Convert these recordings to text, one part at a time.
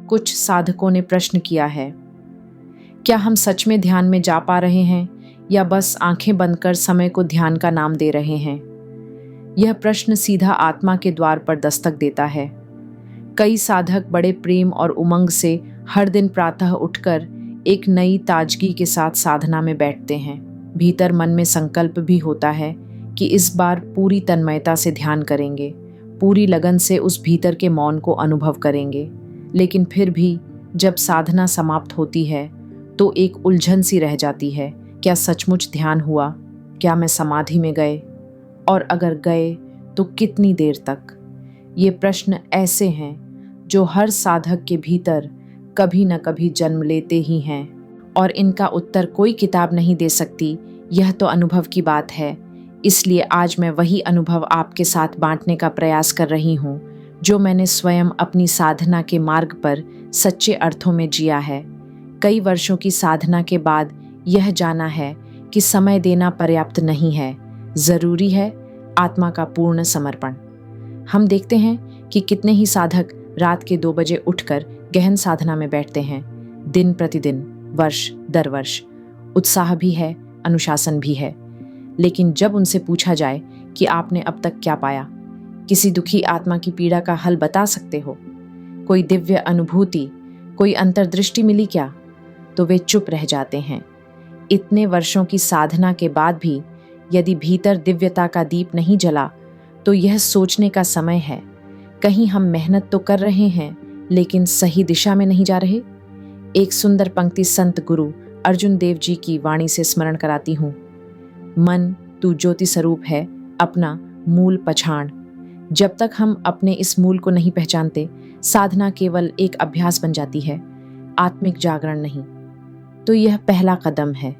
कुछ साधकों ने प्रश्न किया है, क्या हम सच में ध्यान में जा पा रहे हैं या बस आंखें बंद कर समय को ध्यान का नाम दे रहे हैं? यह प्रश्न सीधा आत्मा के द्वार पर दस्तक देता है। कई साधक बड़े प्रेम और उमंग से हर दिन प्रातः उठकर एक नई ताजगी के साथ साधना में बैठते हैं। भीतर मन में संकल्प भी होता है कि इस बार पूरी तन्मयता से ध्यान करेंगे, पूरी लगन से उस भीतर के मौन को अनुभव करेंगे। लेकिन फिर भी जब साधना समाप्त होती है तो एक उलझन सी रह जाती है। क्या सचमुच ध्यान हुआ? क्या मैं समाधि में गए? और अगर गए तो कितनी देर तक? ये प्रश्न ऐसे हैं जो हर साधक के भीतर कभी न कभी जन्म लेते ही हैं और इनका उत्तर कोई किताब नहीं दे सकती। यह तो अनुभव की बात है। इसलिए आज मैं वही अनुभव आपके साथ बांटने का प्रयास कर रही हूँ जो मैंने स्वयं अपनी साधना के मार्ग पर सच्चे अर्थों में जिया है। कई वर्षों की साधना के बाद यह जाना है कि समय देना पर्याप्त नहीं है, जरूरी है आत्मा का पूर्ण समर्पण। हम देखते हैं कि कितने ही साधक रात के 2 बजे उठकर गहन साधना में बैठते हैं, दिन प्रतिदिन, वर्ष दर वर्ष। उत्साह भी है, अनुशासन भी है। लेकिन जब उनसे पूछा जाए कि आपने अब तक क्या पाया, किसी दुखी आत्मा की पीड़ा का हल बता सकते हो, कोई दिव्य अनुभूति, कोई अंतर्दृष्टि मिली क्या, तो वे चुप रह जाते हैं। इतने वर्षों की साधना के बाद भी यदि भीतर दिव्यता का दीप नहीं जला तो यह सोचने का समय है, कहीं हम मेहनत तो कर रहे हैं लेकिन सही दिशा में नहीं जा रहे। एक सुंदर पंक्ति संत गुरु अर्जुन देव जी की वाणी से स्मरण कराती हूँ। मन तू ज्योति स्वरूप है, अपना मूल पछाण। जब तक हम अपने इस मूल को नहीं पहचानते, साधना केवल एक अभ्यास बन जाती है, आत्मिक जागरण नहीं। तो यह पहला कदम है,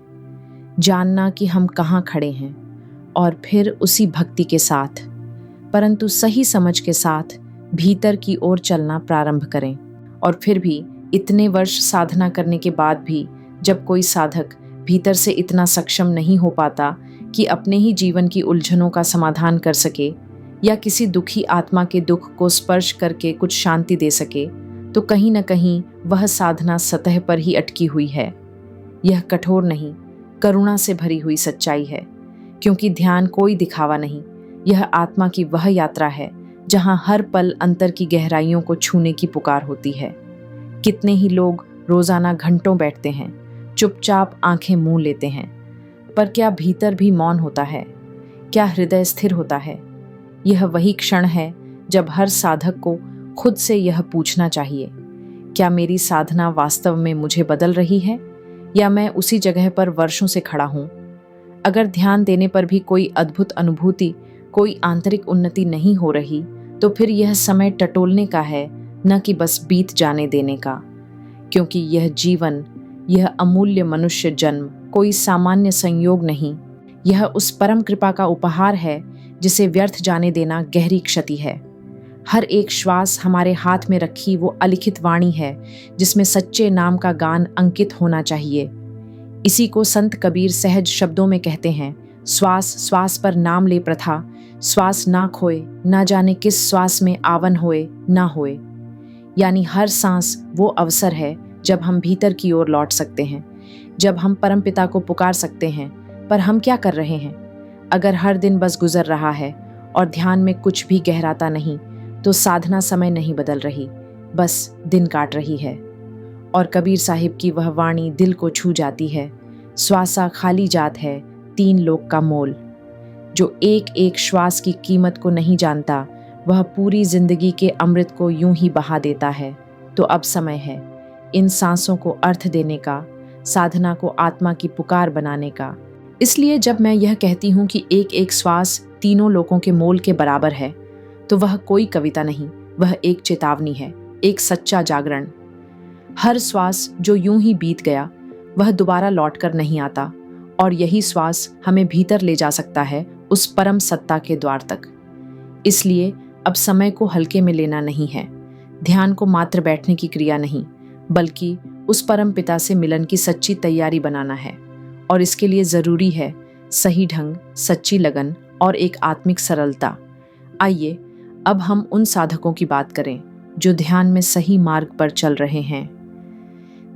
जानना कि हम कहाँ खड़े हैं और फिर उसी भक्ति के साथ, परंतु सही समझ के साथ भीतर की ओर चलना प्रारंभ करें। और फिर भी इतने वर्ष साधना करने के बाद भी जब कोई साधक भीतर से इतना सक्षम नहीं हो पाता कि अपने ही जीवन की उलझनों का समाधान कर सके या किसी दुखी आत्मा के दुख को स्पर्श करके कुछ शांति दे सके, तो कहीं न कहीं वह साधना सतह पर ही अटकी हुई है। यह कठोर नहीं, करुणा से भरी हुई सच्चाई है, क्योंकि ध्यान कोई दिखावा नहीं, यह आत्मा की वह यात्रा है जहां हर पल अंतर की गहराइयों को छूने की पुकार होती है। कितने ही लोग रोजाना घंटों बैठते हैं, चुपचाप आंखें मूंद लेते हैं, पर क्या भीतर भी मौन होता है? क्या हृदय स्थिर होता है? यह वही क्षण है जब हर साधक को खुद से यह पूछना चाहिए, क्या मेरी साधना वास्तव में मुझे बदल रही है या मैं उसी जगह पर वर्षों से खड़ा हूं? अगर ध्यान देने पर भी कोई अद्भुत अनुभूति, कोई आंतरिक उन्नति नहीं हो रही, तो फिर यह समय टटोलने का है, न कि बस बीत जाने देने का। क्योंकि यह जीवन, यह अमूल्य मनुष्य जन्म कोई सामान्य संयोग नहीं, यह उस परम कृपा का उपहार है जिसे व्यर्थ जाने देना गहरी क्षति है। हर एक श्वास हमारे हाथ में रखी वो अलिखित वाणी है जिसमें सच्चे नाम का गान अंकित होना चाहिए। इसी को संत कबीर सहज शब्दों में कहते हैं, श्वास श्वास पर नाम ले प्रथा, श्वास ना खोए, ना जाने किस श्वास में आवन होए ना होए। यानी हर सांस वो अवसर है जब हम भीतर की ओर लौट सकते हैं, जब हम परमपिता को पुकार सकते हैं। पर हम क्या कर रहे हैं? अगर हर दिन बस गुजर रहा है और ध्यान में कुछ भी गहराता नहीं, तो साधना समय नहीं बदल रही, बस दिन काट रही है। और कबीर साहिब की वह वाणी दिल को छू जाती है, श्वासा खाली जात है 3 लोक का मोल। जो एक एक श्वास की कीमत को नहीं जानता, वह पूरी जिंदगी के अमृत को यूं ही बहा देता है। तो अब समय है इन सांसों को अर्थ देने का, साधना को आत्मा की पुकार बनाने का। इसलिए जब मैं यह कहती हूँ कि एक एक श्वास 3 लोकों के मोल के बराबर है, तो वह कोई कविता नहीं, वह एक चेतावनी है, एक सच्चा जागरण। हर श्वास जो यूं ही बीत गया, वह दोबारा लौटकर नहीं आता, और यही श्वास हमें भीतर ले जा सकता है उस परम सत्ता के द्वार तक। इसलिए अब समय को हल्के में लेना नहीं है, ध्यान को मात्र बैठने की क्रिया नहीं, बल्कि उस परम पिता से मिलन की सच्ची तैयारी बनाना है। और इसके लिए जरूरी है सही ढंग, सच्ची लगन और एक आत्मिक सरलता। आइए अब हम उन साधकों की बात करें जो ध्यान में सही मार्ग पर चल रहे हैं।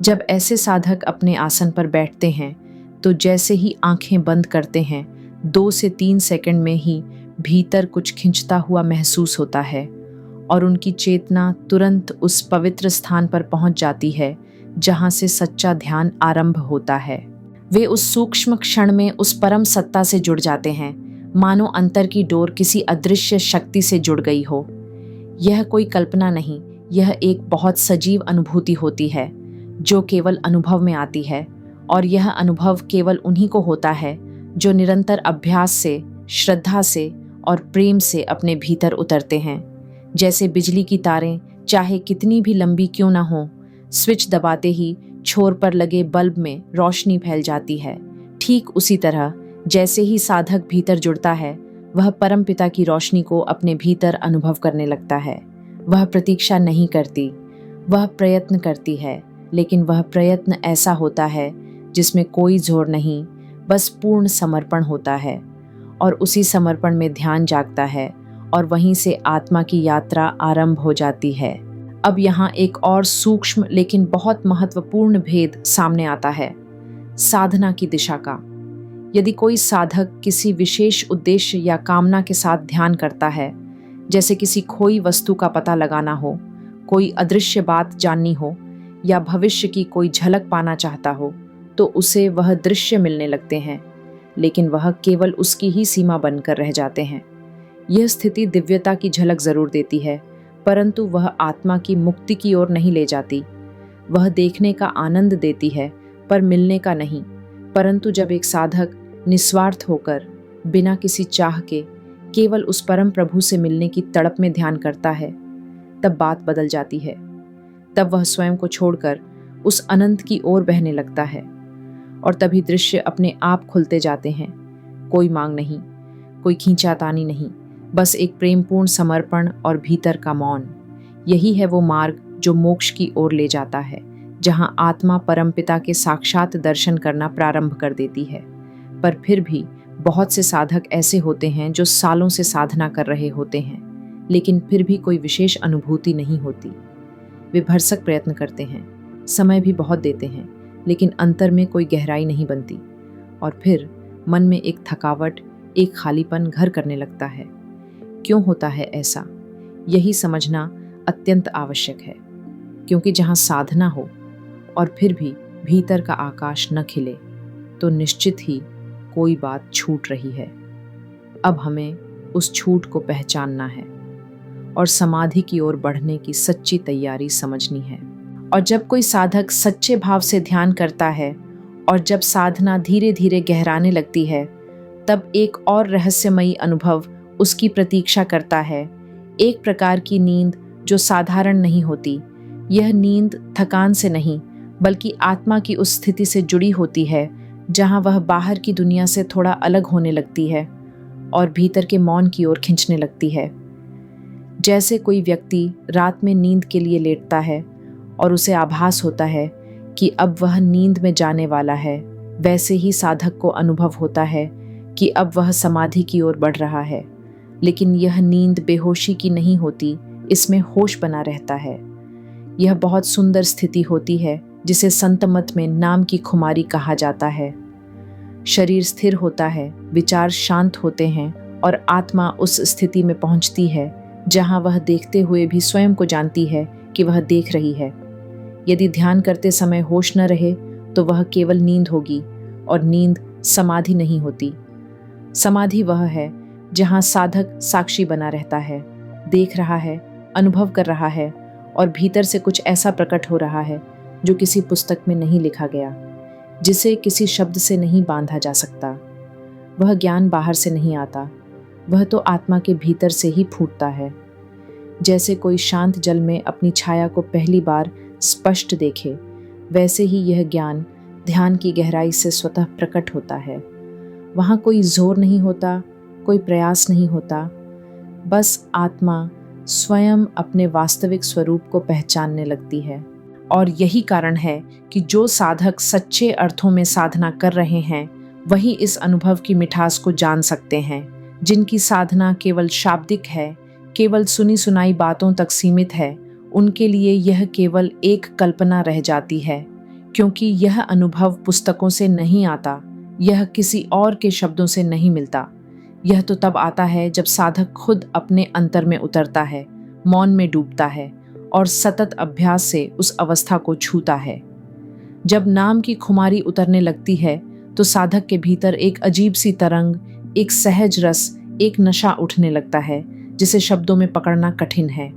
जब ऐसे साधक अपने आसन पर बैठते हैं तो जैसे ही आंखें बंद करते हैं 2 से 3 सेकंड में ही भीतर कुछ खिंचता हुआ महसूस होता है और उनकी चेतना तुरंत उस पवित्र स्थान पर पहुंच जाती है जहां से सच्चा ध्यान आरंभ होता है। वे उस सूक्ष्म क्षण में उस परम सत्ता से जुड़ जाते हैं, मानो अंतर की डोर किसी अदृश्य शक्ति से जुड़ गई हो। यह कोई कल्पना नहीं, यह एक बहुत सजीव अनुभूति होती है जो केवल अनुभव में आती है, और यह अनुभव केवल उन्हीं को होता है जो निरंतर अभ्यास से, श्रद्धा से और प्रेम से अपने भीतर उतरते हैं। जैसे बिजली की तारें चाहे कितनी भी लंबी क्यों ना हो, स्विच दबाते ही छोर पर लगे बल्ब में रोशनी फैल जाती है। ठीक उसी तरह जैसे ही साधक भीतर जुड़ता है, वह परम पिता की रोशनी को अपने भीतर अनुभव करने लगता है। वह प्रतीक्षा नहीं करती, वह प्रयत्न करती है, लेकिन वह प्रयत्न ऐसा होता है जिसमें कोई जोर नहीं, बस पूर्ण समर्पण होता है। और उसी समर्पण में ध्यान जागता है और वहीं से आत्मा की यात्रा आरंभ हो जाती है। अब यहाँ एक और सूक्ष्म लेकिन बहुत महत्वपूर्ण भेद सामने आता है, साधना की दिशा का। यदि कोई साधक किसी विशेष उद्देश्य या कामना के साथ ध्यान करता है, जैसे किसी खोई वस्तु का पता लगाना हो, कोई अदृश्य बात जाननी हो या भविष्य की कोई झलक पाना चाहता हो, तो उसे वह दृश्य मिलने लगते हैं, लेकिन वह केवल उसकी ही सीमा बनकर रह जाते हैं। यह स्थिति दिव्यता की झलक जरूर देती है, परंतु वह आत्मा की मुक्ति की ओर नहीं ले जाती। वह देखने का आनंद देती है, पर मिलने का नहीं। परंतु जब एक साधक निस्वार्थ होकर, बिना किसी चाह के, केवल उस परम प्रभु से मिलने की तड़प में ध्यान करता है, तब बात बदल जाती है। तब वह स्वयं को छोड़कर उस अनंत की ओर बहने लगता है, और तभी दृश्य अपने आप खुलते जाते हैं। कोई मांग नहीं, कोई खींचातानी नहीं, बस एक प्रेमपूर्ण समर्पण और भीतर का मौन। यही है वो मार्ग जो मोक्ष की ओर ले जाता है, जहां आत्मा परमपिता के साक्षात दर्शन करना प्रारंभ कर देती है। पर फिर भी बहुत से साधक ऐसे होते हैं जो सालों से साधना कर रहे होते हैं, लेकिन फिर भी कोई विशेष अनुभूति नहीं होती। वे भरसक प्रयत्न करते हैं, समय भी बहुत देते हैं, लेकिन अंतर में कोई गहराई नहीं बनती, और फिर मन में एक थकावट, एक खालीपन घर करने लगता है। क्यों होता है ऐसा, यही समझना अत्यंत आवश्यक है, क्योंकि जहाँ साधना हो और फिर भी भीतर का आकाश न खिले, तो निश्चित ही कोई बात छूट रही है। अब हमें उस छूट को पहचानना है और समाधि की ओर बढ़ने की सच्ची तैयारी समझनी है। और जब कोई साधक सच्चे भाव से ध्यान करता है और जब साधना धीरे धीरे गहराने लगती है, तब एक और रहस्यमयी अनुभव उसकी प्रतीक्षा करता है। एक प्रकार की नींद जो साधारण नहीं होती। यह नींद थकान से नहीं, बल्कि आत्मा की उस स्थिति से जुड़ी होती है जहां वह बाहर की दुनिया से थोड़ा अलग होने लगती है और भीतर के मौन की ओर खींचने लगती है। जैसे कोई व्यक्ति रात में नींद के लिए लेटता है और उसे आभास होता है कि अब वह नींद में जाने वाला है, वैसे ही साधक को अनुभव होता है कि अब वह समाधि की ओर बढ़ रहा है। लेकिन यह नींद बेहोशी की नहीं होती, इसमें होश बना रहता है। यह बहुत सुंदर स्थिति होती है जिसे संत मत में नाम की खुमारी कहा जाता है। शरीर स्थिर होता है, विचार शांत होते हैं और आत्मा उस स्थिति में पहुंचती है जहां वह देखते हुए भी स्वयं को जानती है कि वह देख रही है। यदि ध्यान करते समय होश न रहे तो वह केवल नींद होगी, और नींद समाधि नहीं होती। समाधि वह है जहां साधक साक्षी बना रहता है, देख रहा है, अनुभव कर रहा है, और भीतर से कुछ ऐसा प्रकट हो रहा है जो किसी पुस्तक में नहीं लिखा गया, जिसे किसी शब्द से नहीं बांधा जा सकता। वह ज्ञान बाहर से नहीं आता, वह तो आत्मा के भीतर से ही फूटता है। जैसे कोई शांत जल में अपनी छाया को पहली बार स्पष्ट देखे, वैसे ही यह ज्ञान ध्यान की गहराई से स्वतः प्रकट होता है। वहाँ कोई जोर नहीं होता, कोई प्रयास नहीं होता, बस आत्मा स्वयं अपने वास्तविक स्वरूप को पहचानने लगती है। और यही कारण है कि जो साधक सच्चे अर्थों में साधना कर रहे हैं, वही इस अनुभव की मिठास को जान सकते हैं। जिनकी साधना केवल शाब्दिक है, केवल सुनी सुनाई बातों तक सीमित है, उनके लिए यह केवल एक कल्पना रह जाती है, क्योंकि यह अनुभव पुस्तकों से नहीं आता, यह किसी और के शब्दों से नहीं मिलता। यह तो तब आता है जब साधक खुद अपने अंतर में उतरता है, मौन में डूबता है और सतत अभ्यास से उस अवस्था को छूता है। जब नाम की खुमारी उतरने लगती है तो साधक के भीतर एक अजीब सी तरंग, एक सहज रस, एक नशा उठने लगता है जिसे शब्दों में पकड़ना कठिन है।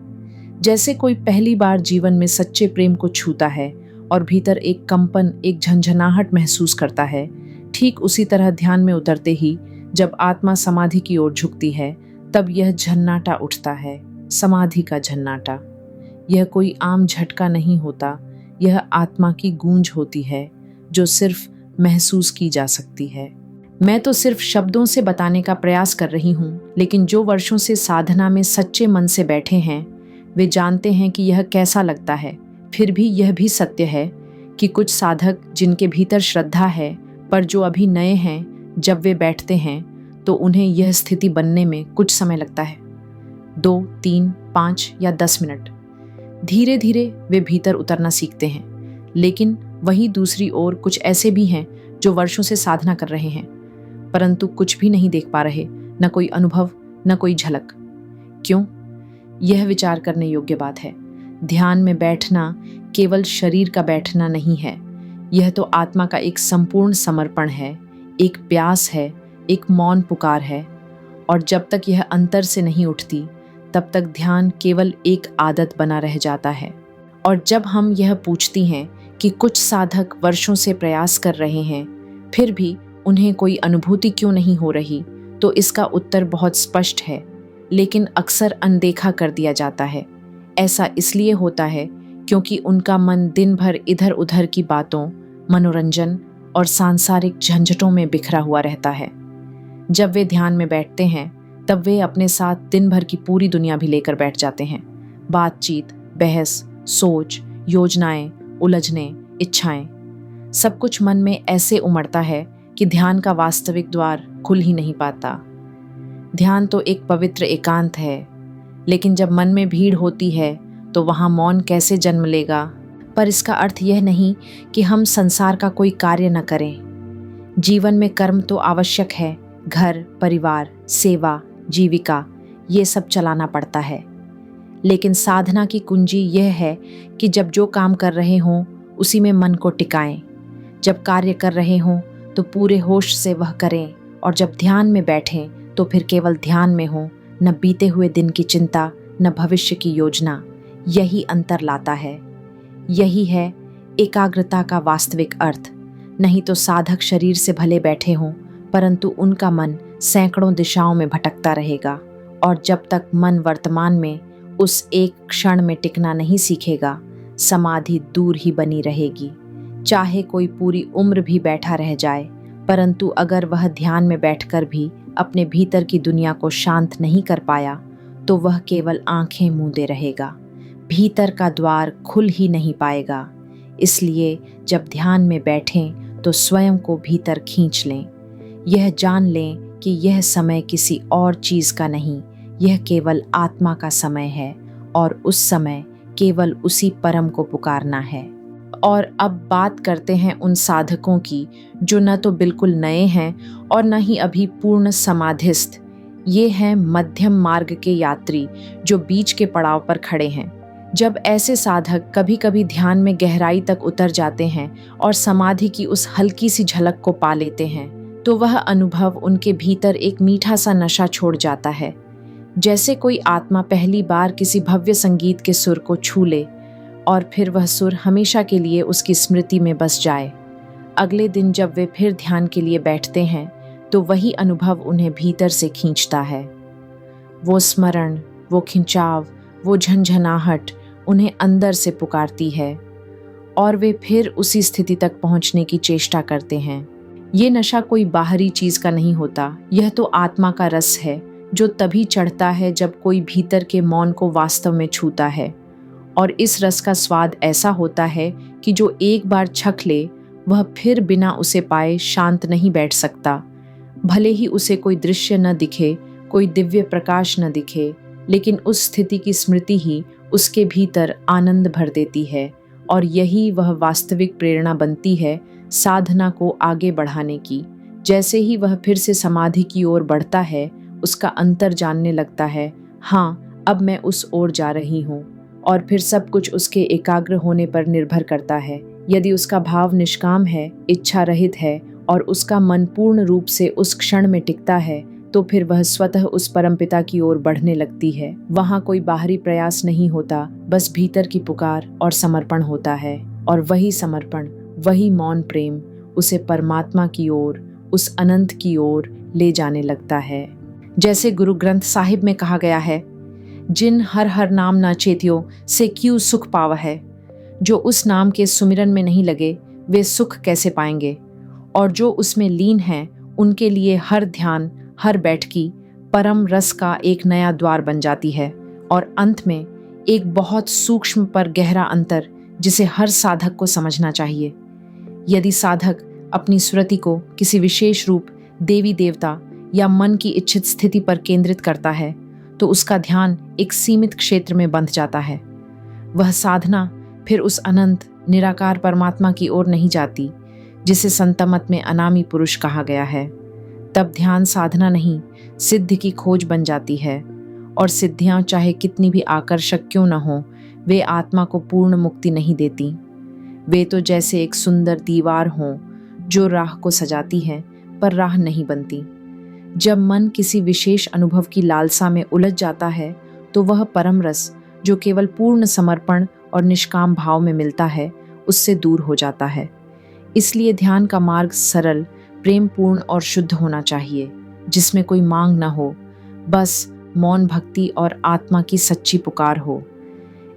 जैसे कोई पहली बार जीवन में सच्चे प्रेम को छूता है और भीतर एक कंपन, एक झंझनाहट महसूस करता है, ठीक उसी तरह ध्यान में उतरते ही जब आत्मा समाधि की ओर झुकती है, तब यह झन्नाटा उठता है, समाधि का झन्नाटा। यह कोई आम झटका नहीं होता, यह आत्मा की गूंज होती है जो सिर्फ महसूस की जा सकती है। मैं तो सिर्फ शब्दों से बताने का प्रयास कर रही हूँ, लेकिन जो वर्षों से साधना में सच्चे मन से बैठे हैं वे जानते हैं कि यह कैसा लगता है। फिर भी यह भी सत्य है कि कुछ साधक जिनके भीतर श्रद्धा है पर जो अभी नए हैं, जब वे बैठते हैं तो उन्हें यह स्थिति बनने में कुछ समय लगता है, 2, 3, 5 या 10 मिनट। धीरे धीरे वे भीतर उतरना सीखते हैं। लेकिन वहीं दूसरी ओर कुछ ऐसे भी हैं जो वर्षों से साधना कर रहे हैं परंतु कुछ भी नहीं देख पा रहे, न कोई अनुभव, न कोई झलक। क्यों? यह विचार करने योग्य बात है। ध्यान में बैठना केवल शरीर का बैठना नहीं है, यह तो आत्मा का एक संपूर्ण समर्पण है, एक प्यास है, एक मौन पुकार है। और जब तक यह अंतर से नहीं उठती तब तक ध्यान केवल एक आदत बना रह जाता है। और जब हम यह पूछती हैं कि कुछ साधक वर्षों से प्रयास कर रहे हैं फिर भी उन्हें कोई अनुभूति क्यों नहीं हो रही, तो इसका उत्तर बहुत स्पष्ट है, लेकिन अक्सर अनदेखा कर दिया जाता है। ऐसा इसलिए होता है क्योंकि उनका मन दिन भर इधर उधर की बातों, मनोरंजन और सांसारिक झंझटों में बिखरा हुआ रहता है। जब वे ध्यान में बैठते हैं तब वे अपने साथ दिन भर की पूरी दुनिया भी लेकर बैठ जाते हैं। बातचीत, बहस, सोच, योजनाएं, उलझने, इच्छाएं, सब कुछ मन में ऐसे उमड़ता है कि ध्यान का वास्तविक द्वार खुल ही नहीं पाता। ध्यान तो एक पवित्र एकांत है, लेकिन जब मन में भीड़ होती है तो वहाँ मौन कैसे जन्म लेगा। पर इसका अर्थ यह नहीं कि हम संसार का कोई कार्य न करें। जीवन में कर्म तो आवश्यक है, घर, परिवार, सेवा, जीविका, ये सब चलाना पड़ता है। लेकिन साधना की कुंजी यह है कि जब जो काम कर रहे हों उसी में मन को टिकाएं। जब कार्य कर रहे हों तो पूरे होश से वह करें, और जब ध्यान में बैठें तो फिर केवल ध्यान में हो, न बीते हुए दिन की चिंता, न भविष्य की योजना। यही अंतर लाता है। यही है एकाग्रता का वास्तविक अर्थ। नहीं तो साधक शरीर से भले बैठे हों परंतु उनका मन सैकड़ों दिशाओं में भटकता रहेगा, और जब तक मन वर्तमान में उस एक क्षण में टिकना नहीं सीखेगा, समाधि दूर ही बनी रहेगी। चाहे कोई पूरी उम्र भी बैठा रह जाए, परंतु अगर वह ध्यान में बैठकर भी अपने भीतर की दुनिया को शांत नहीं कर पाया तो वह केवल आंखें मूंदे रहेगा, भीतर का द्वार खुल ही नहीं पाएगा। इसलिए जब ध्यान में बैठें तो स्वयं को भीतर खींच लें। यह जान लें कि यह समय किसी और चीज का नहीं, यह केवल आत्मा का समय है, और उस समय केवल उसी परम को पुकारना है। और अब बात करते हैं उन साधकों की जो न तो बिल्कुल नए हैं और न ही अभी पूर्ण समाधिस्थ। ये हैं मध्यम मार्ग के यात्री जो बीच के पड़ाव पर खड़े हैं। जब ऐसे साधक कभी कभी ध्यान में गहराई तक उतर जाते हैं और समाधि की उस हल्की सी झलक को पा लेते हैं तो वह अनुभव उनके भीतर एक मीठा सा नशा छोड़ जाता है। जैसे कोई आत्मा पहली बार किसी भव्य संगीत के सुर को छू ले और फिर वह सुर हमेशा के लिए उसकी स्मृति में बस जाए। अगले दिन जब वे फिर ध्यान के लिए बैठते हैं तो वही अनुभव उन्हें भीतर से खींचता है। वो स्मरण, वो खिंचाव, वो झंझनाहट उन्हें अंदर से पुकारती है और वे फिर उसी स्थिति तक पहुंचने की चेष्टा करते हैं। ये नशा कोई बाहरी चीज का नहीं होता, यह तो आत्मा का रस है जो तभी चढ़ता है जब कोई भीतर के मौन को वास्तव में छूता है। और इस रस का स्वाद ऐसा होता है कि जो एक बार छक ले वह फिर बिना उसे पाए शांत नहीं बैठ सकता। भले ही उसे कोई दृश्य न दिखे, कोई दिव्य प्रकाश न दिखे, लेकिन उस स्थिति की स्मृति ही उसके भीतर आनंद भर देती है और यही वह वास्तविक प्रेरणा बनती है साधना को आगे बढ़ाने की। जैसे ही वह फिर से समाधि की ओर बढ़ता है, उसका अंतर जानने लगता है, हाँ अब मैं उस ओर जा रही हूँ। और फिर सब कुछ उसके एकाग्र होने पर निर्भर करता है। यदि उसका भाव निष्काम है, इच्छा रहित है और उसका मन पूर्ण रूप से उस क्षण में टिकता है, तो फिर वह स्वतः उस परमपिता की ओर बढ़ने लगती है। वहाँ कोई बाहरी प्रयास नहीं होता, बस भीतर की पुकार और समर्पण होता है। और वही समर्पण, वही मौन प्रेम उसे परमात्मा की ओर, उस अनंत की ओर ले जाने लगता है। जैसे गुरु ग्रंथ साहिब में कहा गया है, जिन हर हर नाम ना चेतियो से क्यों सुख पाव है। जो उस नाम के सुमिरन में नहीं लगे, वे सुख कैसे पाएंगे। और जो उसमें लीन हैं, उनके लिए हर ध्यान, हर बैठकी परम रस का एक नया द्वार बन जाती है। और अंत में एक बहुत सूक्ष्म पर गहरा अंतर, जिसे हर साधक को समझना चाहिए। यदि साधक अपनी स्मृति को किसी विशेष रूप, देवी देवता या मन की इच्छित स्थिति पर केंद्रित करता है, तो उसका ध्यान एक सीमित क्षेत्र में बंध जाता है। वह साधना फिर उस अनंत निराकार परमात्मा की ओर नहीं जाती, जिसे संतमत में अनामी पुरुष कहा गया है। तब ध्यान साधना नहीं, सिद्धि की खोज बन जाती है। और सिद्धियां चाहे कितनी भी आकर्षक क्यों न हो, वे आत्मा को पूर्ण मुक्ति नहीं देती। वे तो जैसे एक सुंदर दीवार हों जो राह को सजाती है, पर राह नहीं बनती। जब मन किसी विशेष अनुभव की लालसा में उलझ जाता है, तो वह परम रस जो केवल पूर्ण समर्पण और निष्काम भाव में मिलता है, उससे दूर हो जाता है। इसलिए ध्यान का मार्ग सरल, प्रेमपूर्ण और शुद्ध होना चाहिए, जिसमें कोई मांग न हो, बस मौन भक्ति और आत्मा की सच्ची पुकार हो।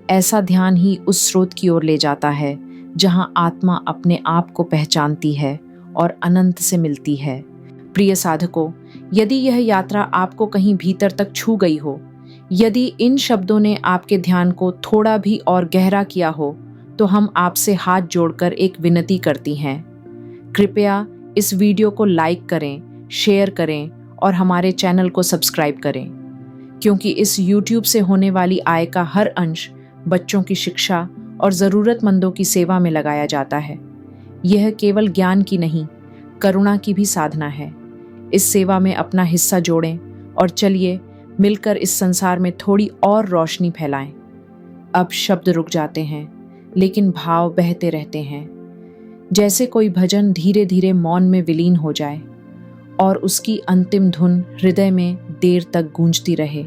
ऐसा ध्यान ही उस स्रोत की ओर ले जाता है जहां आत्मा अपने आप को पहचानती है और अनंत से मिलती है। प्रिय साधकों, यदि यह यात्रा आपको कहीं भीतर तक छू गई हो, यदि इन शब्दों ने आपके ध्यान को थोड़ा भी और गहरा किया हो, तो हम आपसे हाथ जोड़कर एक विनती करती हैं। कृपया इस वीडियो को लाइक करें, शेयर करें और हमारे चैनल को सब्सक्राइब करें, क्योंकि इस YouTube से होने वाली आय का हर अंश बच्चों की शिक्षा और ज़रूरतमंदों की सेवा में लगाया जाता है। यह केवल ज्ञान की नहीं, करुणा की भी साधना है। इस सेवा में अपना हिस्सा जोड़ें और चलिए मिलकर इस संसार में थोड़ी और रोशनी फैलाएं। अब शब्द रुक जाते हैं, लेकिन भाव बहते रहते हैं। जैसे कोई भजन धीरे धीरे मौन में विलीन हो जाए और उसकी अंतिम धुन हृदय में देर तक गूंजती रहे।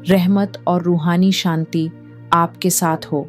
रहमत और रूहानी शांति आपके साथ हो।